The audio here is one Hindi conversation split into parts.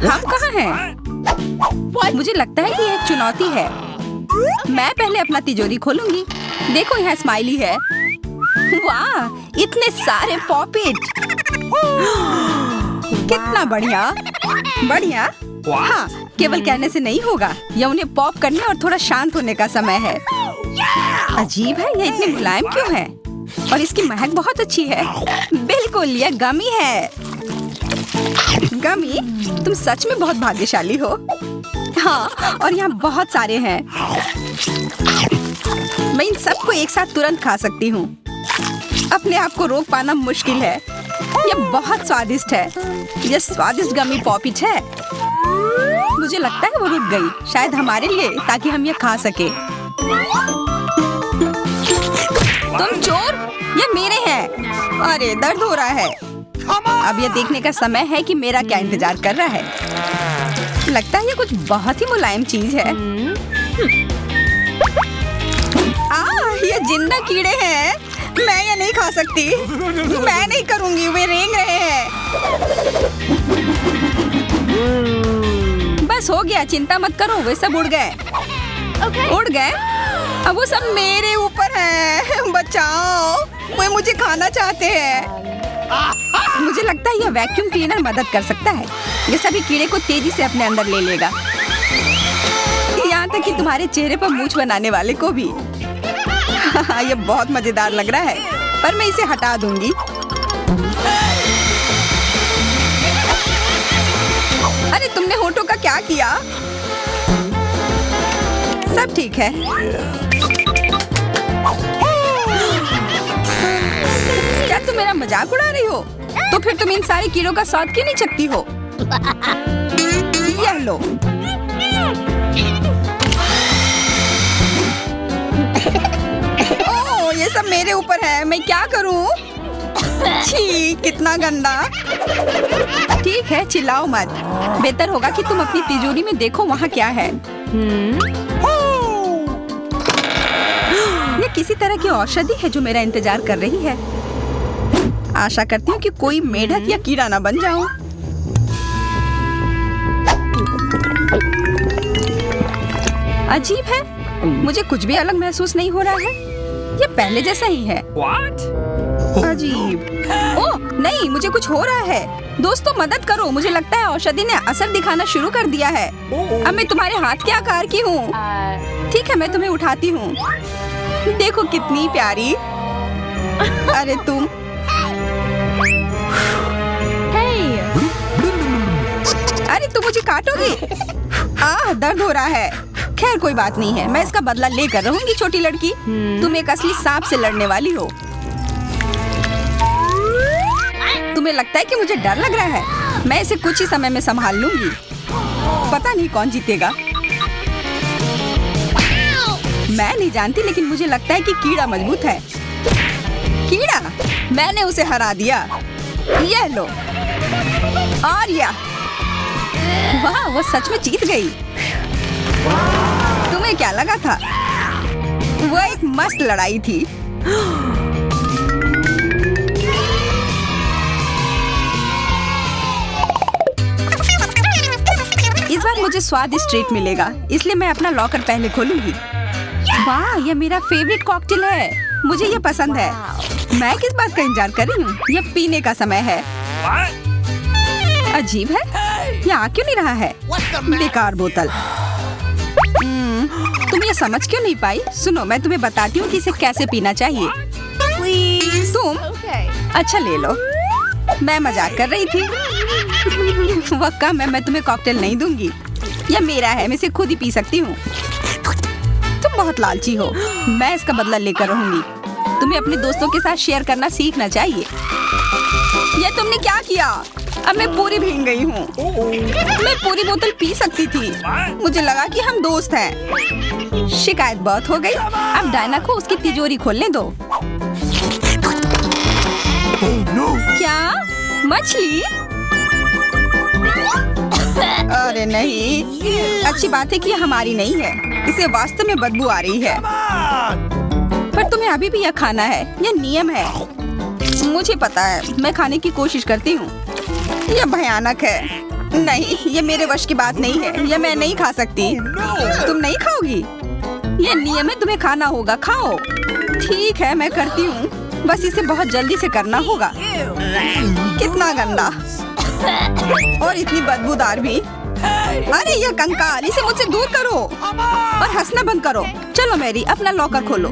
हम कहाँ हैं? मुझे लगता है कि ये एक चुनौती है। मैं पहले अपना तिजोरी खोलूंगी। देखो यहाँ स्माइली है। वाह, इतने सारे पॉपिट। कितना बढ़िया। बढ़िया। हाँ, केवल कहने से नहीं होगा। यह उन्हें पॉप करने और थोड़ा शांत होने का समय है। अजीब है, यह इतनी मुलायम क्यों है? और इसकी महक बहुत अच्छी है। बिल्कुल, यह गमी है। गमी, तुम सच में बहुत भाग्यशाली हो। हाँ, और यहाँ बहुत सारे हैं। मैं इन सबको एक साथ तुरंत खा सकती हूँ। अपने आप को रोक पाना मुश्किल है। यह बहुत स्वादिष्ट है। यह स्वादिष्ट गमी पॉपिट है। मुझे लगता है वो रुक गई, शायद हमारे लिए, ताकि हम यह खा सके। तुम चोर, ये मेरे हैं। अरे, दर्द हो रहा है। अब यह देखने का समय है कि मेरा क्या इंतजार कर रहा है। लगता है ये कुछ बहुत ही मुलायम चीज है। ये जिंदा कीड़े हैं। मैं ये नहीं खा सकती। मैं नहीं करूंगी, वे रेंग रहे हैं। बस हो गया, चिंता मत करो, वे सब उड़ गए। उड़ गए? अब वो सब मेरे ऊपर है। बचाओ, वे मुझे खाना चाहते हैं। मुझे लगता है यह वैक्यूम क्लीनर मदद कर सकता है। ये सभी कीड़े को तेजी से अपने अंदर ले लेगा, यहाँ तक कि तुम्हारे चेहरे पर मूंछ बनाने वाले को भी। यह बहुत मजेदार लग रहा है, पर मैं इसे हटा दूंगी। अरे, तुमने होठों का क्या किया? सब ठीक है। क्या तुम मेरा मजाक उड़ा रही हो? तो फिर तुम इन सारे कीड़ों का स्वाद क्यों नहीं चखती हो? यह लो। ओह, ये सब मेरे ऊपर है। मैं क्या करूं? छी, कितना गंदा। ठीक है, चिल्लाओ मत। बेहतर होगा कि तुम अपनी तिजोरी में देखो वहाँ क्या है। ये किसी तरह की औषधि है जो मेरा इंतजार कर रही है। आशा करती हूँ कि कोई मेढक या कीड़ा ना बन जाऊं। अजीब है, मुझे कुछ भी अलग महसूस नहीं हो रहा है। ये पहले जैसा ही है। अजीब। ओह नहीं, मुझे कुछ हो रहा है। दोस्तों, मदद करो। मुझे लगता है औषधि ने असर दिखाना शुरू कर दिया है। अब मैं तुम्हारे हाथ के आकार की हूँ। ठीक है, मैं तुम्हें उठाती हूँ। देखो कितनी प्यारी। अरे तुम। अरे तुम मुझे काटोगी? दर्द हो रहा है। खैर कोई बात नहीं है, मैं इसका बदला लेकर रहूंगी। छोटी लड़की, तुम एक असली सांप से लड़ने वाली हो। तुम्हें लगता है कि मुझे डर लग रहा है? मैं इसे कुछ ही समय में संभाल लूंगी। पता नहीं कौन जीतेगा। मैं नहीं जानती, लेकिन मुझे लगता है कि कीड़ा मजबूत है। कीड़ा, मैंने उसे हरा दिया। यह लो। और वाह, वो सच में जीत गई। तुम्हें क्या लगा था? वो एक मस्त लड़ाई थी। इस बार मुझे स्वादिष्ट ट्रीट मिलेगा, इसलिए मैं अपना लॉकर पहले खोलूंगी। वाह, यह मेरा फेवरेट कॉकटेल है। मुझे यह पसंद है। मैं किस बात का इंतजार कर रही हूँ? यह पीने का समय है। अजीब है, यह आ क्यों नहीं रहा है? बेकार बोतल। तुम ये समझ क्यों नहीं पाई? सुनो, मैं तुम्हें बताती हूँ कि इसे कैसे पीना चाहिए। तुम अच्छा ले लो। मैं मजाक कर रही थी। वह कम है, मैं तुम्हें कॉकटेल नहीं दूंगी। यह मेरा है, मैं इसे खुद ही पी सकती हूँ। तुम बहुत लालची हो। मैं इसका बदला लेकर रहूंगी। तुम्हें अपने दोस्तों के साथ शेयर करना सीखना चाहिए। यह तुमने क्या किया? अब मैं पूरी भीग गई हूँ। मैं पूरी बोतल पी सकती थी। मुझे लगा कि हम दोस्त हैं। शिकायत बहुत हो गई। अब डायना को उसकी तिजोरी खोलने दो। क्या? मछली? अरे नहीं, अच्छी बात है कि हमारी नहीं है। इसे वास्तव में बदबू आ रही है। पर तुम्हें अभी भी यह खाना है, यह नियम है। मुझे पता है, मैं खाने की कोशिश करती हूँ। यह भयानक है। नहीं, ये मेरे वश की बात नहीं है। ये मैं नहीं खा सकती। तुम नहीं खाओगी? ये नियम है, तुम्हें खाना होगा। खाओ। ठीक है, मैं करती हूँ। बस इसे बहुत जल्दी से करना होगा। कितना गंदा और इतनी बदबूदार भी। अरे ये कंकाल, इसे मुझसे दूर करो और हंसना बंद करो। चलो मैरी, अपना लॉकर खोलो।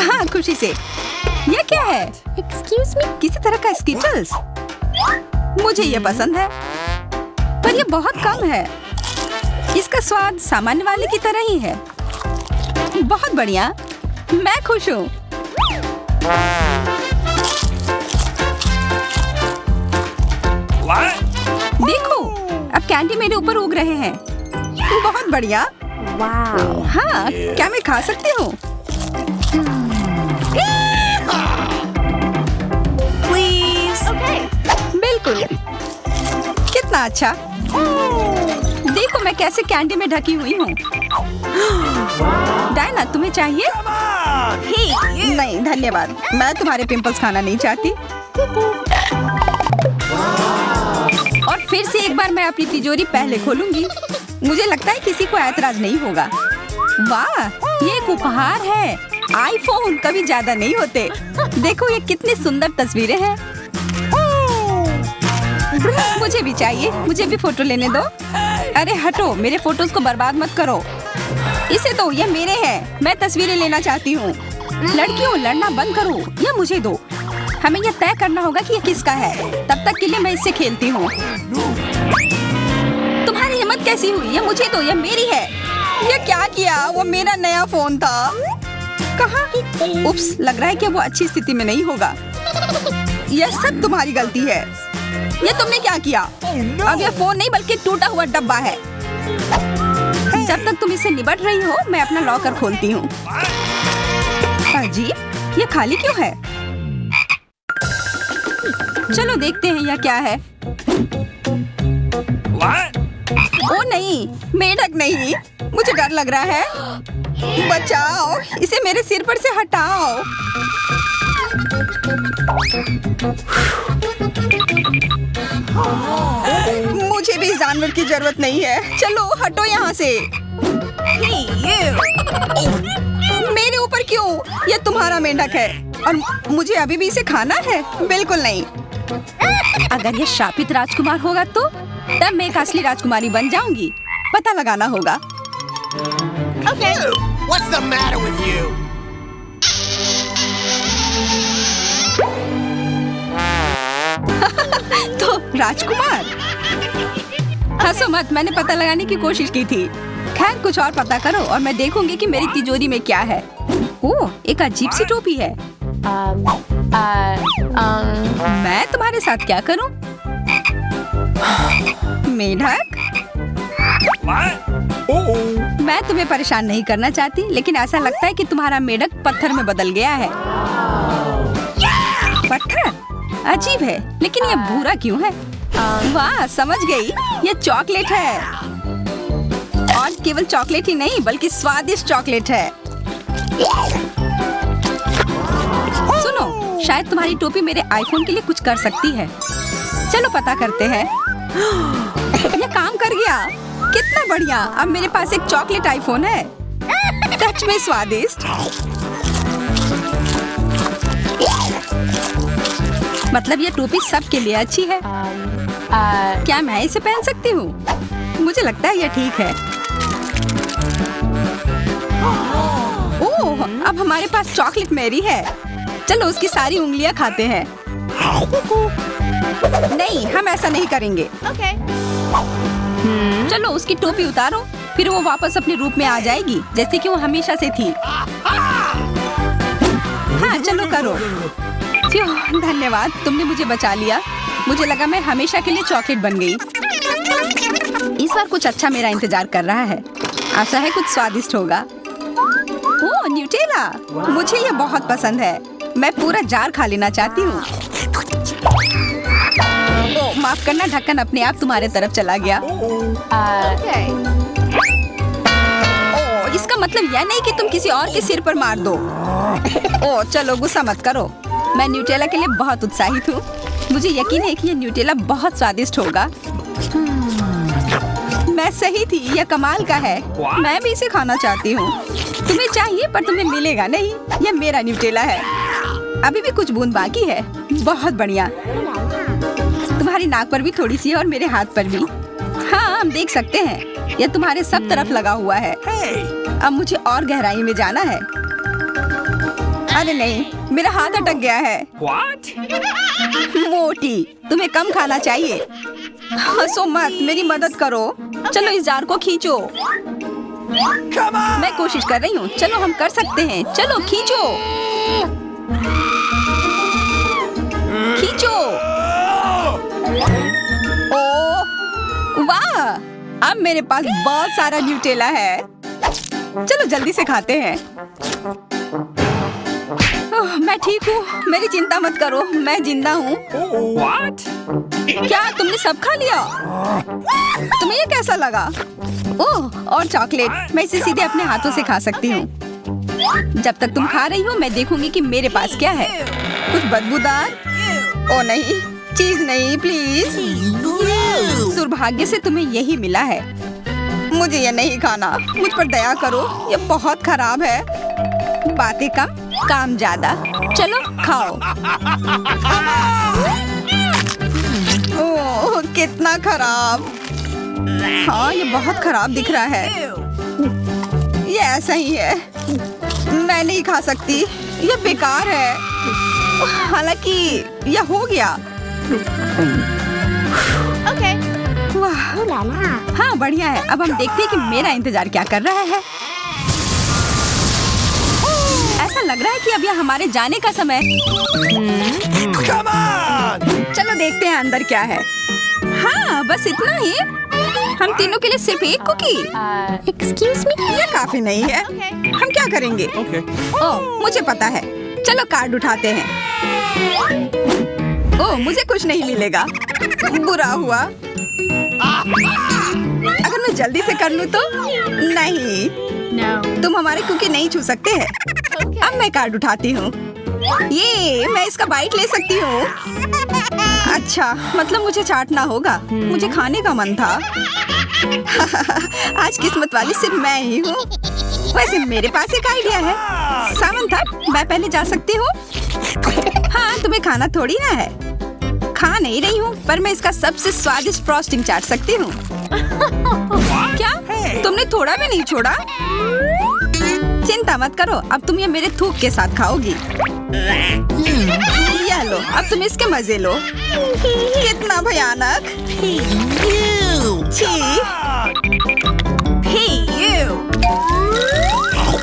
हाँ, खुशी से। ये क्या है? Excuse me? किसी तरह का स्किटल्स। मुझे ये पसंद है, पर ये बहुत कम है। इसका स्वाद सामान्य वाले की तरह ही है। बहुत बढ़िया, मैं खुश हूँ। देखो, अब कैंडी मेरे ऊपर उग रहे हैं। बहुत बढ़िया। Wow. हाँ, क्या मैं खा सकती हूँ? Please. Okay. बिल्कुल। कितना अच्छा। देखो मैं कैसे कैंडी में ढकी हुई हूँ। डायना, तुम्हें चाहिए? नहीं धन्यवाद, मैं तुम्हारे पिंपल्स खाना नहीं चाहती। और फिर से एक बार मैं अपनी तिजोरी पहले खोलूंगी। मुझे लगता है किसी को ऐतराज नहीं होगा। वाह, ये एक उपहार है। आईफोन कभी ज्यादा नहीं होते। देखो ये कितनी सुंदर तस्वीरें हैं। मुझे भी चाहिए, मुझे भी फोटो लेने दो। अरे हटो, मेरे फोटोज को बर्बाद मत करो। इसे दो, ये मेरे हैं। मैं तस्वीरें लेना चाहती हूँ। लड़कियों, लड़ना बंद करो, ये मुझे दो। हमें यह तय करना होगा कि ये किसका है। तब तक के लिए मैं इससे खेलती हूँ। तुम्हारी हिम्मत कैसी हुई? ये मुझे दो, ये मेरी है। ये क्या किया? वो मेरा नया फोन था। कहाँ? उप्स, लग रहा है कि वो अच्छी स्थिति में नहीं होगा। यह सब तुम्हारी गलती है। ये तुमने क्या किया? अब यह फोन नहीं बल्कि टूटा हुआ डब्बा है। जब तक तुम इससे निपट रही हो, मैं अपना लॉकर खोलती हूँ। अजीब, ये खाली क्यों है? चलो देखते हैं यह क्या है। ओ नहीं, मेढक नहीं। मुझे डर लग रहा है। बचाओ, इसे मेरे सिर पर से हटाओ। मुझे भी इस जानवर की जरूरत नहीं है। चलो हटो यहाँ से। मेरे ऊपर क्यों? ये तुम्हारा मेंढक है और मुझे अभी भी इसे खाना है? बिल्कुल नहीं। अगर ये शापित राजकुमार होगा तो तब मैं एक असली राजकुमारी बन जाऊंगी। पता लगाना होगा। Okay. What's the matter with you? तो राजकुमार, हंसो मत, मैंने पता लगाने की कोशिश की थी। खैर कुछ और पता करो और मैं देखूंगी कि मेरी तिजोरी में क्या है। ओह, एक अजीब सी टोपी है। मैं तुम्हारे साथ क्या करूं? मेढक, मैं तुम्हें परेशान नहीं करना चाहती, लेकिन ऐसा लगता है कि तुम्हारा मेढक पत्थर में बदल गया है। पत्थर? अजीब है, लेकिन ये भूरा क्यों है? वाह, समझ गई, ये चॉकलेट है। और केवल चॉकलेट ही नहीं बल्कि स्वादिष्ट चॉकलेट है। सुनो, शायद तुम्हारी टोपी मेरे आईफोन के लिए कुछ कर सकती है। चलो पता करते हैं। ये काम कर गया। कितना बढ़िया, अब मेरे पास एक चॉकलेट आईफोन है। सच में स्वादिष्ट। मतलब ये टोपी सबके लिए अच्छी है। क्या मैं इसे पहन सकती हूँ? मुझे लगता है ये ठीक है। ओह, अब हमारे पास चॉकलेट मैरी है। चलो उसकी सारी उंगलियां खाते हैं। नहीं, हम ऐसा नहीं करेंगे। Okay. चलो उसकी टोपी उतारो, फिर वो वापस अपने रूप में आ जाएगी जैसे कि वो हमेशा से थी। हाँ चलो करो। धन्यवाद, तुमने मुझे बचा लिया। मुझे लगा मैं हमेशा के लिए चॉकलेट बन गई। इस बार कुछ अच्छा मेरा इंतजार कर रहा है। आशा है कुछ स्वादिष्ट होगा। ओह, न्यूटेला, मुझे ये बहुत पसंद है। मैं पूरा जार खा लेना चाहती हूँ। ओह, माफ करना, ढक्कन अपने आप तुम्हारे तरफ चला गया। Okay. ओह, इसका मतलब यह नहीं कि तुम किसी और के सिर पर मार दो। ओह, चलो गुस्सा मत करो। मैं न्यूटेला के लिए बहुत उत्साहित हूँ। मुझे यकीन है कि ये न्यूटेला बहुत स्वादिष्ट होगा। मैं सही थी, यह कमाल का है। मैं भी इसे खाना चाहती हूँ। तुम्हें चाहिए पर तुम्हें मिलेगा नहीं। यह मेरा न्यूटेला है। अभी भी कुछ बूंद बाकी है। बहुत बढ़िया। तुम्हारी नाक पर भी थोड़ी सी है और मेरे हाथ पर भी। हाँ, हम देख सकते हैं। यह तुम्हारे सब तरफ लगा हुआ है। अब मुझे और गहराई में जाना है। अरे नहीं, मेरा हाथ अटक गया है। मोटी, तुम्हें कम खाना चाहिए। हंसो मत, मेरी मदद करो। चलो इस जार को खींचो। मैं कोशिश कर रही हूँ। चलो हम कर सकते हैं। चलो खींचो, खींचो। ओह वाह, अब मेरे पास बहुत सारा न्यूटेला है। चलो जल्दी से खाते हैं। ओह, मैं ठीक हूँ, मेरी चिंता मत करो, मैं जिंदा हूँ। क्या तुमने सब खा लिया? तुम्हें ये कैसा लगा? ओह, और चॉकलेट। मैं इसे सीधे अपने हाथों से खा सकती हूँ। जब तक तुम खा रही हो मैं देखूंगी कि मेरे पास क्या है। कुछ बदबूदार? ओ नहीं, चीज नहीं प्लीज। दुर्भाग्य से तुम्हें यही मिला है। मुझे ये नहीं खाना। मुझ पर दया करो, ये बहुत खराब है। बातें कम, काम ज्यादा। चलो खाओ। ओह कितना खराब। हाँ, ये बहुत खराब दिख रहा है। ये ऐसा ही है। मैं नहीं खा सकती, ये बेकार है। हालांकि यह हो गया। Okay. वाह, हाँ बढ़िया है। अब हम देखते हैं कि मेरा इंतजार क्या कर रहा है। ऐसा लग रहा है कि अब यह हमारे जाने का समय। Come on! चलो देखते हैं अंदर क्या है। हाँ बस इतना ही। हम तीनों के लिए सिर्फ एक कुकी। Excuse me? ये काफी नहीं है। Okay. हम क्या करेंगे? ओह मुझे पता है। चलो कार्ड उठाते हैं। ओह मुझे कुछ नहीं मिलेगा। बुरा हुआ। अगर मैं जल्दी से कर लूँ तो? नहीं, No. तुम हमारे कुकी नहीं छू सकते हैं। Okay. अब मैं कार्ड उठाती हूँ। ये मैं इसका बाइट ले सकती हूँ। अच्छा, मतलब मुझे चाटना होगा। मुझे खाने का मन था। आज किस्मत वाली सिर्फ मैं ही हूँ। वैसे मेरे पास एक आइडिया है। सामंथा, मैं पहले जा सकती हूँ? हाँ, तुम्हें खाना थोड़ी ना है। खा नहीं रही हूँ, पर मैं इसका सबसे स्वादिष्ट फ्रॉस्टिंग चाट सकती हूँ। क्या? तुमने थोड़ा भी नहीं छोड़ा? चिंता मत करो, अब तुम ये मेरे थूक के साथ खाओगी। यह लो, अब तुम इसके मजे लो। कितना भयानक। छी,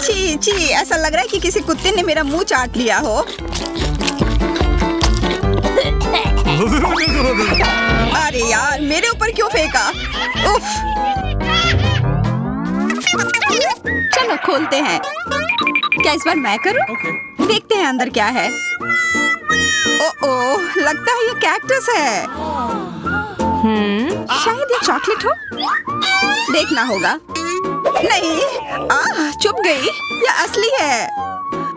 छी छी, ऐसा लग रहा है कि किसी कुत्ते ने मेरा मुंह चाट लिया हो। अरे यार, मेरे ऊपर क्यों फेंका? उफ। चलो खोलते हैं। क्या इस बार मैं करूं? देखते हैं अंदर क्या है। ओह, लगता है ये कैक्टस है। शायद ये चॉकलेट हो। देखना होगा। नहीं, चुप गई। ये असली है।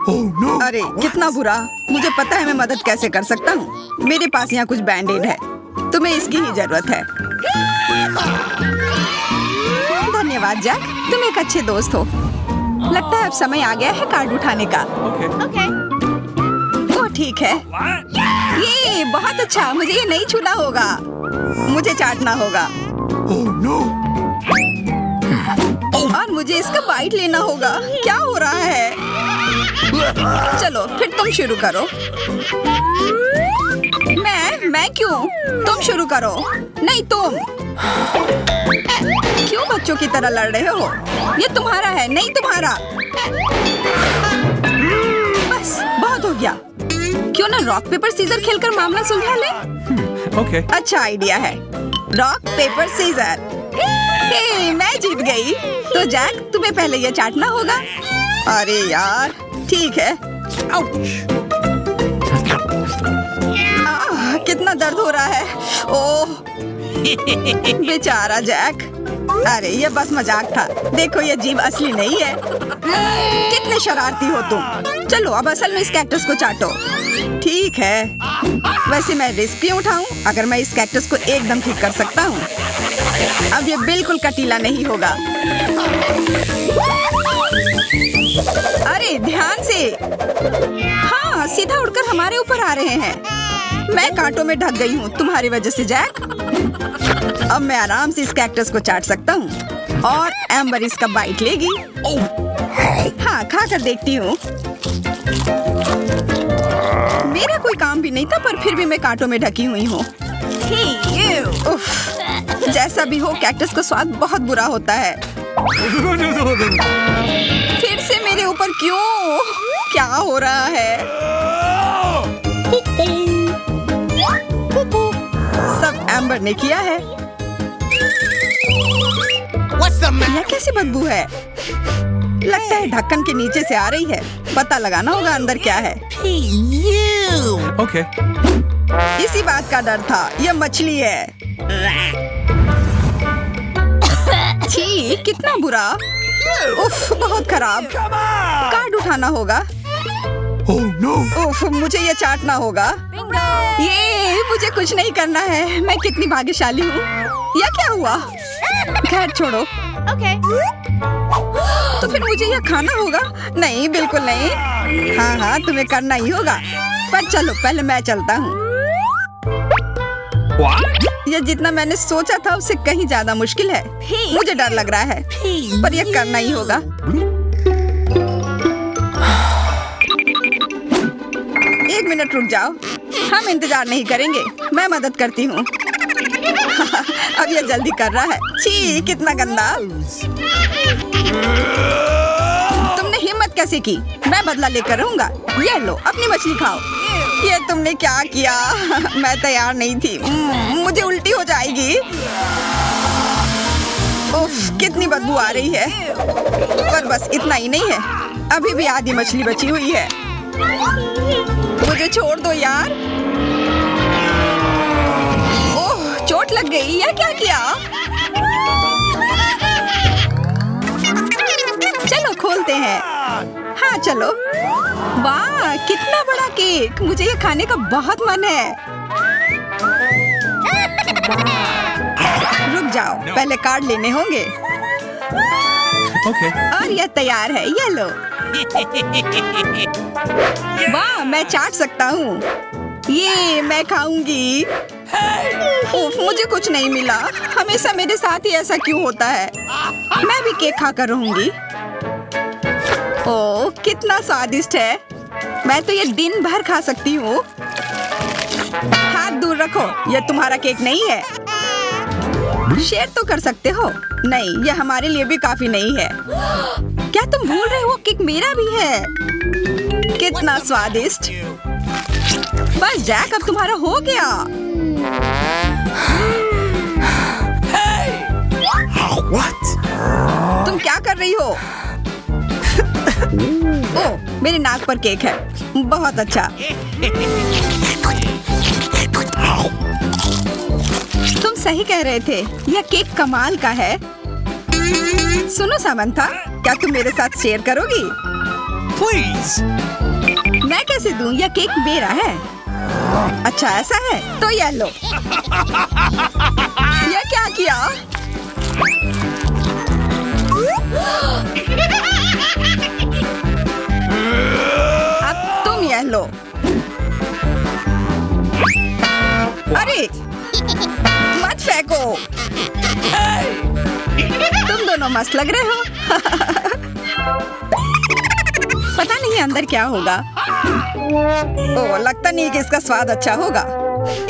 Oh no! अरे कितना बुरा। मुझे पता है मैं मदद कैसे कर सकता हूँ। मेरे पास यहाँ कुछ बैंडेड है। तुम्हें इसकी ही जरूरत है। धन्यवाद जैक, तुम एक अच्छे दोस्त हो। लगता है अब समय आ गया है कार्ड उठाने का। Okay. ओह ठीक है। ये बहुत अच्छा। मुझे ये नहीं छूना होगा। मुझे चाटना होगा। Oh no! और मुझे इसका बाइट लेना होगा। क्या हो रहा है? चलो फिर तुम शुरू करो। मैं क्यों? तुम शुरू करो। नहीं तुम। क्यों बच्चों की तरह लड़ रहे हो? ये तुम्हारा है, नहीं तुम्हारा। बस बहुत हो गया। क्यों ना रॉक पेपर सीजर खेलकर मामला सुलझा ले? Okay. अच्छा आइडिया है। Rock paper scissor. हे, मैं जीत गई। तो जैक, तुम्हें पहले ये चाटना होगा। अरे यार, ठीक है। कितना दर्द हो रहा है। ओह, बेचारा जैक। अरे ये बस मजाक था। देखो ये जीभ असली नहीं है। कितने शरारती हो तुम। चलो अब असल में इस कैक्टस को चाटो। ठीक है, वैसे मैं रिस्क क्यों उठाऊं अगर मैं इस कैक्टस को एकदम ठीक कर सकता हूँ। अब ये बिल्कुल कटीला नहीं होगा। अरे ध्यान से। हाँ, सीधा उड़कर हमारे ऊपर आ रहे हैं। मैं कांटों में ढक गई हूँ तुम्हारी वजह से जैक। अब मैं आराम से इस कैक्टस को चाट सकता हूँ और एम्बर इसका बाइट लेगी। हाँ, खा कर देखती हूँ। मेरा कोई काम भी नहीं था पर फिर भी मैं कांटों में ढकी हुई हूँ। जैसा भी हो, कैक्टस का स्वाद बहुत बुरा होता है। फिर से मेरे ऊपर क्यों? क्या हो रहा है? सब एम्बर ने किया है। यह कैसी बदबू है? लगता है ढक्कन के नीचे से आ रही है। पता लगाना होगा अंदर क्या है। Okay. इसी बात का डर था। यह मछली है। छी, कितना बुरा। उफ, बहुत खराब। कार्ड उठाना होगा। Oh no! उफ, मुझे ये चाटना होगा। ये मुझे कुछ नहीं करना है। मैं कितनी भाग्यशाली हूँ। यह क्या हुआ? खैर छोड़ो। Okay. तो फिर मुझे यह खाना होगा? नहीं, बिल्कुल नहीं। हाँ हाँ, तुम्हें करना ही होगा। पर चलो पहले मैं चलता हूँ। यह जितना मैंने सोचा था उससे कहीं ज्यादा मुश्किल है। मुझे डर लग रहा है पर यह करना ही होगा। एक मिनट रुक जाओ। हम इंतजार नहीं करेंगे। मैं मदद करती हूँ। अब यह जल्दी कर रहा है। छी, कितना गंदा। तुमने हिम्मत कैसे की? मैं बदला लेकर रहूंगा। ये लो, अपनी मछली खाओ। ये तुमने क्या किया? मैं तैयार नहीं थी। मुझे उल्टी हो जाएगी। उफ, कितनी बदबू आ रही है। पर बस इतना ही नहीं है, अभी भी आधी मछली बची हुई है। मुझे छोड़ दो यार। ओह, चोट लग गई। यह क्या किया? चलो खोलते हैं। हाँ चलो। वाह, कितना बड़ा केक। मुझे ये खाने का बहुत मन है। रुक जाओ, पहले कार्ड लेने होंगे। Okay. और यह तैयार है। ये लो। वाह, मैं चाट सकता हूँ। ये मैं खाऊंगी। उफ, मुझे कुछ नहीं मिला। हमेशा मेरे साथ ही ऐसा क्यों होता है? मैं भी केक खाकर रहूंगी। ओह, कितना स्वादिष्ट है। मैं तो ये दिन भर खा सकती हूँ। हाथ दूर रखो, यह तुम्हारा केक नहीं है। शेयर तो कर सकते हो। नहीं, यह हमारे लिए भी काफी नहीं है। क्या तुम भूल रहे हो केक मेरा भी है? कितना स्वादिष्ट। बस जैक, अब तुम्हारा हो गया। What? तुम क्या कर रही हो? ओह, मेरे नाक पर केक है। बहुत अच्छा। तुम सही कह रहे थे, यह केक कमाल का है। सुनो सामंथा, क्या तुम मेरे साथ शेयर करोगी? Please. मैं कैसे दूं? यह केक मेरा है। अच्छा ऐसा है, तो यह लो। यह क्या किया? अब तुम यह लो। अरे मत फेंको। तुम दोनों मस्त लग रहे हो। पता नहीं अंदर क्या होगा। ओह, लगता नहीं कि इसका स्वाद अच्छा होगा।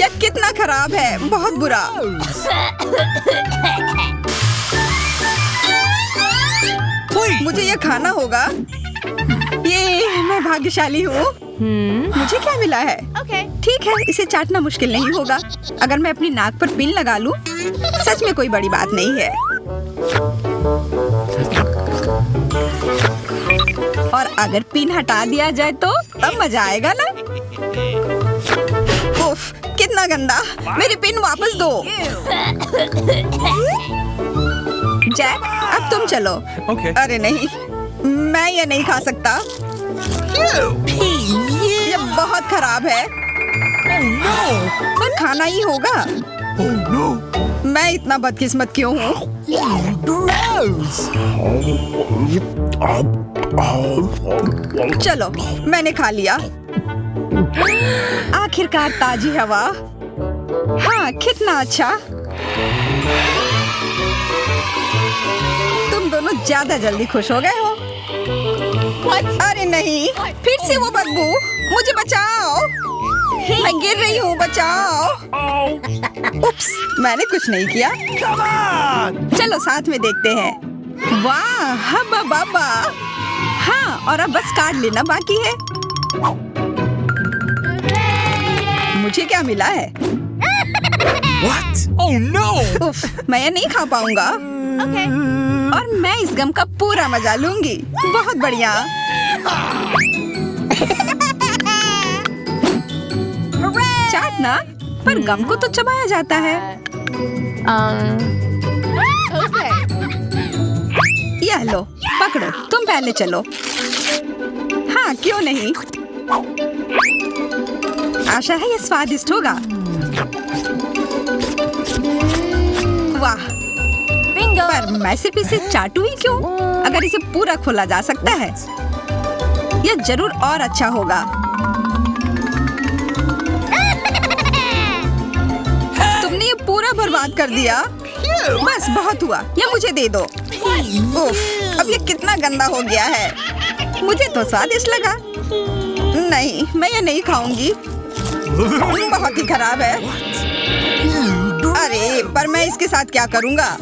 यह कितना खराब है, बहुत बुरा। मुझे यह खाना होगा। ये मैं भाग्यशाली हूँ। मुझे क्या मिला है? Okay. ठीक है, इसे चाटना मुश्किल नहीं होगा। अगर मैं अपनी नाक पर पिन लगा लूं, सच में कोई बड़ी बात नहीं है। और अगर पिन हटा दिया जाए तो तब मजा आएगा ना? उफ, कितना कितना गंदा। मेरी पिन वापस दो। जैक, अब तुम चलो। Okay. अरे नहीं, मैं ये नहीं खा सकता। ये बहुत खराब है। पर खाना ही होगा। Oh no. मैं इतना बदकिस्मत क्यों हूँ? Gross. चलो, मैंने खा लिया। आखिरकार ताजी हवा। हाँ, कितना अच्छा। तुम दोनों ज्यादा जल्दी खुश हो गए हो। अरे नहीं, फिर से वो बदबू। मुझे बचाओ, मैं गिर रही हूँ, बचाओ। उप्स, मैंने कुछ नहीं किया। Come on. चलो साथ में देखते हैं। वाह, हब्बा बाबा। हाँ, और अब बस कार्ड लेना बाकी है। मुझे क्या मिला है? What? Oh no. उफ, मैं ये नहीं खा पाऊंगा। Okay. और मैं इस गम का पूरा मजा लूंगी। बहुत बढ़िया। चाटना, पर गम को तो चबाया जाता है। Okay. यह लो, पकड़ो, तुम पहले चलो। हाँ, क्यों नहीं? आशा है ये स्वादिष्ट होगा। वाह, Bingo. पर मैं सिर्फ इसे चाटू ही क्यों? अगर इसे पूरा खोला जा सकता है, यह जरूर और अच्छा होगा। तुमने ये पूरा बर्बाद कर दिया। बस बहुत हुआ, ये मुझे दे दो। उफ, अब ये कितना गंदा हो गया है। मुझे तो स्वादिष्ट लगा। नहीं, मैं ये नहीं खाऊंगी। बहुत ही खराब है। अरे, पर मैं इसके साथ क्या करूंगा?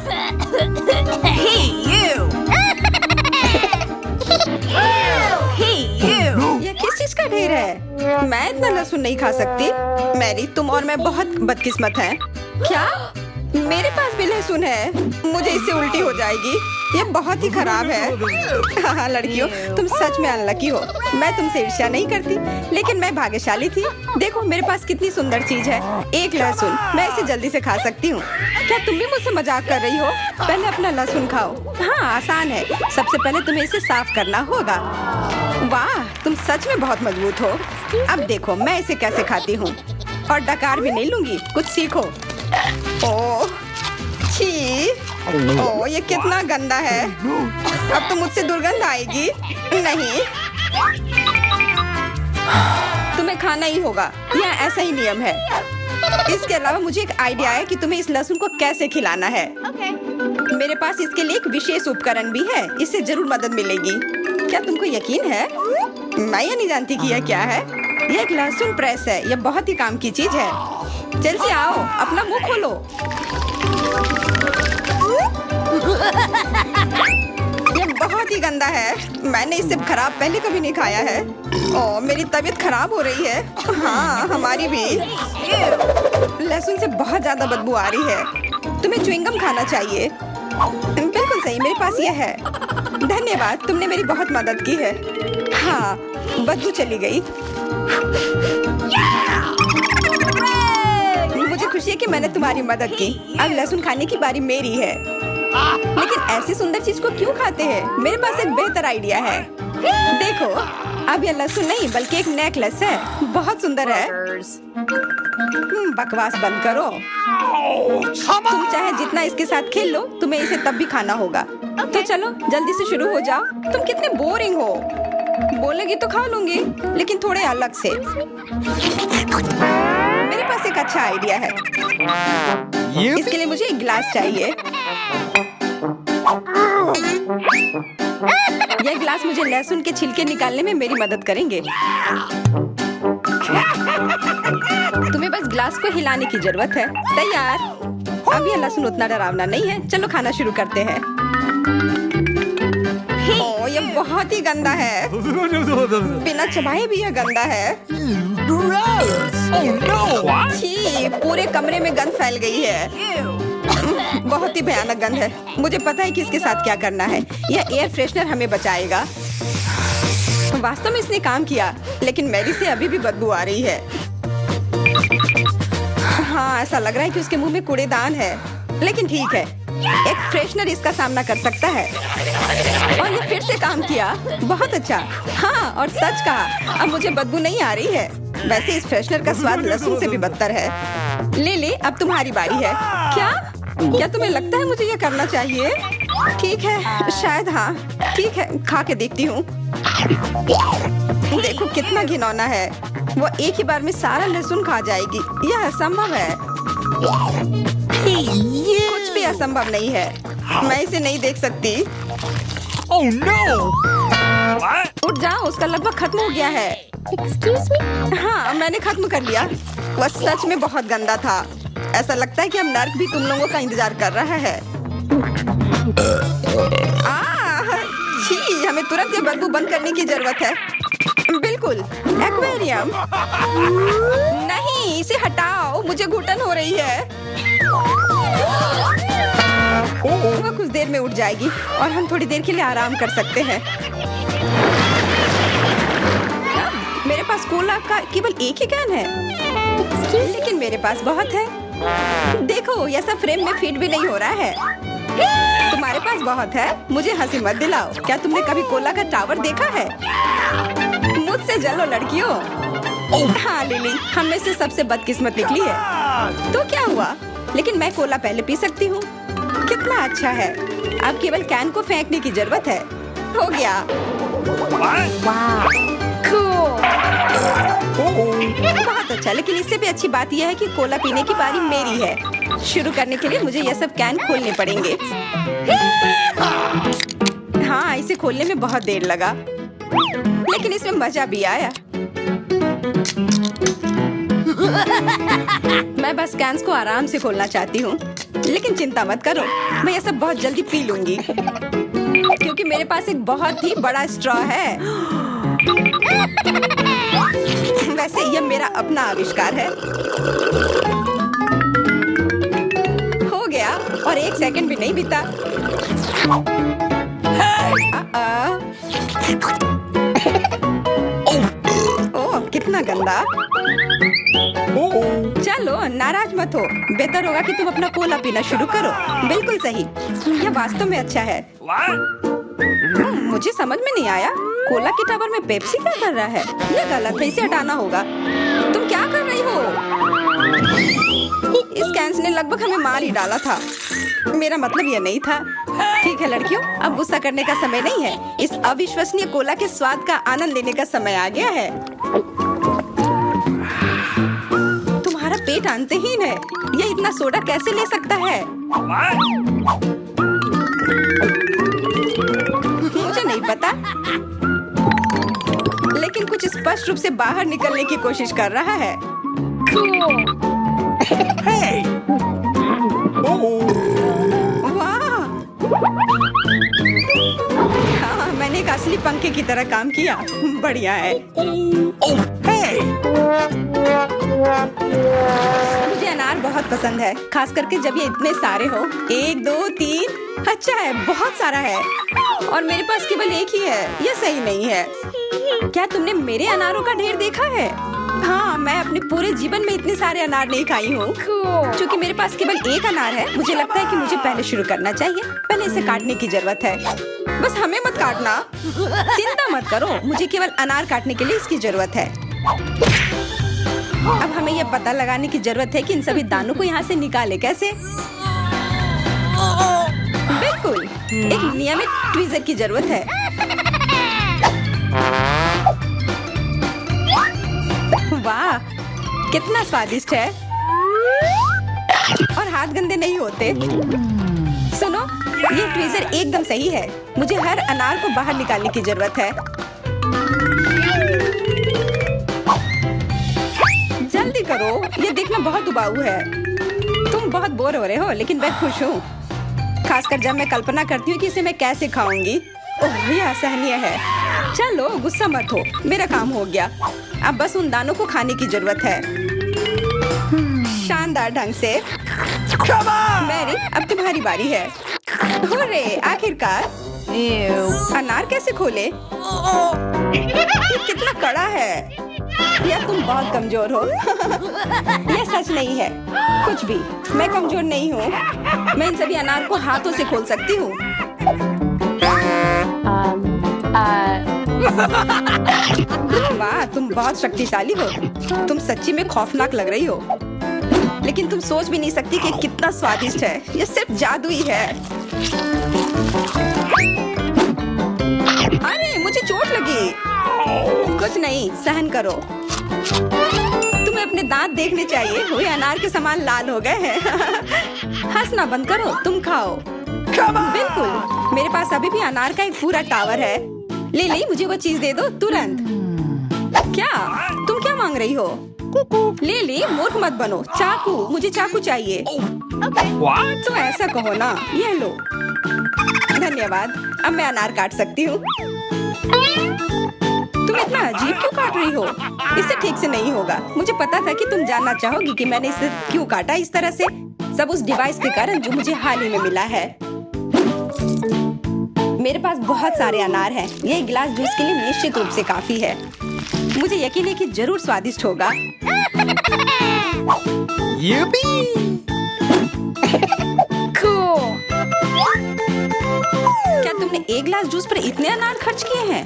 Hey, you. Hey, you. ये किस चीज का ढेर है? मैं इतना लहसुन नहीं खा सकती। मैरी, तुम और मैं बहुत बदकिस्मत हैं। क्या? मेरे पास भी लहसुन है। मुझे इससे उल्टी हो जाएगी। ये बहुत ही खराब है। हाँ लड़कियों, तुम सच में अनलकी हो। मैं तुमसे ईर्ष्या नहीं करती, लेकिन मैं भाग्यशाली थी। देखो मेरे पास कितनी सुंदर चीज है। एक लहसुन, मैं इसे जल्दी से खा सकती हूँ। क्या तुम भी मुझसे मजाक कर रही हो? पहले अपना लहसुन खाओ। हाँ, आसान है। सबसे पहले तुम्हें इसे साफ करना होगा। वाह, तुम सच में बहुत मजबूत हो। अब देखो मैं इसे कैसे खाती हूँ। और डकार भी नहीं लूंगी, कुछ सीखो। ओह, छी, ओह, ये कितना गंदा है। अब तो मुझसे दुर्गंध आएगी। नहीं, तुम्हें खाना ही होगा। यह ऐसा ही नियम है। इसके अलावा मुझे एक आइडिया है कि तुम्हें इस लहसुन को कैसे खिलाना है। Okay. मेरे पास इसके लिए एक विशेष उपकरण भी है। इससे जरूर मदद मिलेगी। क्या तुमको यकीन है? मैं ये नहीं जानती कि यह क्या है। यह एक लहसुन प्रेस है। यह बहुत ही काम की चीज है। जल्दी आओ, अपना मुंह खोलो। यह बहुत ही गंदा है। मैंने इससे खराब पहले कभी नहीं खाया है। ओह, मेरी तबीयत खराब हो रही है। हाँ, हमारी भी। लहसुन से बहुत ज्यादा बदबू आ रही है। तुम्हें च्युइंगम खाना चाहिए। बिल्कुल सही, मेरे पास यह है। धन्यवाद, तुमने मेरी बहुत मदद की है। हाँ, बदबू चली गई। मुझे खुशी है कि मैंने तुम्हारी मदद की। अब लहसुन खाने की बारी मेरी है। लेकिन ऐसी सुंदर चीज को क्यों खाते हैं? मेरे पास एक बेहतर आइडिया है। देखो, अब यह लहसुन नहीं बल्कि एक नेकलेस है। बहुत सुंदर है। बकवास बंद करो। तुम चाहे जितना इसके साथ खेल लो, तुम्हें इसे तब भी खाना होगा। तो चलो जल्दी से शुरू हो जाओ। तुम कितने बोरिंग हो। बोलेगी तो खा लूंगी, लेकिन थोड़े अलग से। मेरे पास एक अच्छा आइडिया है। इसके लिए मुझे एक गिलास चाहिए। यह गिलास मुझे लहसुन के छिलके निकालने में मेरी मदद करेंगे। तुम्हें बस गिलास को हिलाने की जरूरत है। तैयार। अब यह लहसुन उतना डरावना नहीं है। चलो खाना शुरू करते हैं। ओह, यह बहुत ही गंदा है। बिना चबाए भी यह गंदा है। छी, पूरे कमरे में गंध फैल गई है। बहुत ही भयानक गंध है। मुझे पता है कि इसके साथ क्या करना है। यह एयर फ्रेशनर हमें बचाएगा। वास्तव में इसने काम किया, लेकिन मैरी से अभी भी बदबू आ रही है। हाँ, ऐसा लग रहा है कि उसके मुंह में कूड़ेदान है, लेकिन ठीक है, एक फ्रेशनर इसका सामना कर सकता है। और ये फिर से काम किया, बहुत अच्छा। हाँ, और सच कहा, अब मुझे बदबू नहीं आ रही है। वैसे इस फ्रेशनर का स्वाद लहसुन से भी बदतर है। ले, अब तुम्हारी बारी है। क्या तुम्हें लगता है मुझे ये करना चाहिए? ठीक है, शायद हाँ। ठीक है, खा के देखती हूँ। देखो कितना घिनौना है। वो एक ही बार में सारा लहसुन खा जाएगी। यह असंभव है। कुछ भी असंभव नहीं है। मैं इसे नहीं देख सकती। Oh no! What? उठ जाओ, उसका लगभग खत्म हो गया है। Excuse me? हाँ, मैंने खत्म कर लिया। वह सच में बहुत गंदा था। ऐसा लगता है कि अब नर्क भी तुम लोगों का इंतजार कर रहा है। छी, हमें तुरंत ये बदबू बंद करने की जरूरत है। बिल्कुल, एक्वेरियम। नहीं, इसे हटाओ, मुझे घुटन हो रही है। वह कुछ देर में उठ जाएगी और हम थोड़ी देर के लिए आराम कर सकते हैं। मेरे पास कोला का केवल एक ही कैन है, लेकिन मेरे पास बहुत है। देखो, यह सब फ्रेम में फिट भी नहीं हो रहा है। तुम्हारे पास बहुत है, मुझे हंसी मत दिलाओ। क्या तुमने कभी कोला का टावर देखा है? मुझसे जलो लड़कियों। हाँ लिली, हम में से सबसे बदकिस्मत निकली है। तो क्या हुआ? लेकिन मैं कोला पहले पी सकती हूँ। कितना अच्छा है। अब केवल कैन को फेंकने की जरूरत है। हो गया। बहुत अच्छा, लेकिन इससे भी अच्छी बात यह है कि कोला पीने की बारी मेरी है। शुरू करने के लिए मुझे यह सब कैन खोलने पड़ेंगे। हाँ, इसे खोलने में बहुत देर लगा, लेकिन इसमें मजा भी आया। मैं बस कैंस को आराम से खोलना चाहती हूँ, लेकिन चिंता मत करो, मैं यह सब बहुत जल्दी पी लूंगी, क्योंकि मेरे पास एक बहुत ही बड़ा स्ट्रॉ है। वैसे यह मेरा अपना आविष्कार है। हो गया, और 1 सेकंड भी नहीं बीता। ओह, कितना गंदा। चलो, नाराज मत हो। बेहतर होगा कि तुम अपना कोला पीना शुरू करो। बिल्कुल सही, यह वास्तव में अच्छा है। मुझे समझ में नहीं आया, कोला के टावर में पेप्सी क्या कर रहा है? यह गलत है, इसे हटाना होगा। तुम क्या कर रही हो? इस कैंस ने लगभग हमें मार ही डाला था। मेरा मतलब यह नहीं था। ठीक है लड़कियों, अब गुस्सा करने का समय नहीं है। इस अविश्वसनीय कोला के स्वाद का आनंद लेने का समय आ गया है। तुम्हारा पेट अंतहीन है। यह इतना सोडा कैसे ले सकता है? मुझे नहीं पता, लेकिन कुछ स्पष्ट रूप से बाहर निकलने की कोशिश कर रहा है। Hey! वाह! हाँ, मैंने एक असली पंखे की तरह काम किया। बढ़िया है। Oh, hey! मुझे अनार बहुत पसंद है, खास करके जब ये इतने सारे हो। 1 2 3। अच्छा है, बहुत सारा है, और मेरे पास केवल एक ही है। यह सही नहीं है। क्या तुमने मेरे अनारों का ढेर देखा है? हाँ, मैं अपने पूरे जीवन में इतने सारे अनार नहीं खाई हूँ। क्योंकि मेरे पास केवल एक अनार है, मुझे लगता है कि मुझे पहले शुरू करना चाहिए। पहले इसे काटने की जरूरत है। बस हमें मत काटना। चिंता मत करो, मुझे केवल अनार काटने के लिए इसकी जरूरत है। अब हमें यह पता लगाने की जरूरत है कि इन सभी दानों को यहाँ से निकाले कैसे। बिल्कुल, एक नियमित ट्वीजर की जरूरत है। वाह, कितना स्वादिष्ट है, और हाथ गंदे नहीं होते। सुनो, ये ट्वीजर एकदम सही है। मुझे हर अनार को बाहर निकालने की जरूरत है। जल्दी करो, ये देखना बहुत उबाऊ है। तुम बहुत बोर हो रहे हो, लेकिन मैं खुश हूँ, खासकर जब मैं कल्पना करती हूँ कि इसे मैं कैसे खाऊंगी। ओह, यह असहनीय है। चलो, गुस्सा मत हो, मेरा काम हो गया। अब बस उन दानों को खाने की जरूरत है, शानदार ढंग से। मैरी, अब तुम्हारी बारी है। हुर्रे, आखिरकार। अनार कैसे खोले? ये कितना कड़ा है। या तुम बहुत कमजोर हो। यह सच नहीं है कुछ भी। मैं कमजोर नहीं हूँ। मैं इन सभी अनार को हाथों से खोल सकती हूँ। वाह, तुम बहुत शक्तिशाली हो। तुम सच्ची में खौफनाक लग रही हो। लेकिन तुम सोच भी नहीं सकती कि कितना स्वादिष्ट है। यह सिर्फ जादू ही है। अरे मुझे चोट लगी। कुछ नहीं, सहन करो। तुम्हें अपने दांत देखने चाहिए। वे अनार के समान लाल हो गए हैं। हंसना बंद करो, तुम खाओ। बिल्कुल, मेरे पास अभी भी अनार का एक पूरा टावर है। ले मुझे वो चीज दे दो तुरंत। क्या तुम क्या मांग रही हो? ले मूर्ख मत बनो। चाकू, मुझे चाकू चाहिए। What? तो ऐसा कहो ना। यह लो। धन्यवाद। अब मैं अनार काट सकती हूँ। तुम इतना अजीब क्यों काट रही हो? इससे ठीक से नहीं होगा। मुझे पता था कि तुम जानना चाहोगी कि मैंने इसे क्यों काटा इस तरह से। सब उस डिवाइस के कारण जो मुझे हाल ही में मिला है। मेरे पास बहुत सारे अनार हैं। यह गिलास जूस के लिए निश्चित रूप से काफी है। मुझे यकीन है कि जरूर स्वादिष्ट होगा। Yippee! Cool. क्या तुमने एक गिलास जूस पर इतने अनार खर्च किए हैं?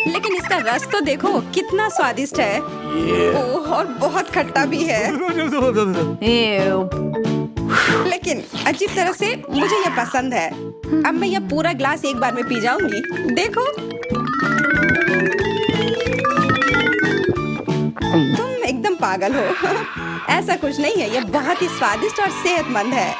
लेकिन इसका रस तो देखो कितना स्वादिष्ट है। ओह, और बहुत खट्टा भी है। Ew. लेकिन अजीब तरह से मुझे यह पसंद है। अब मैं यह पूरा ग्लास एक बार में पी जाऊंगी। देखो, तुम एकदम पागल हो। ऐसा कुछ नहीं है। यह बहुत ही स्वादिष्ट और सेहतमंद है।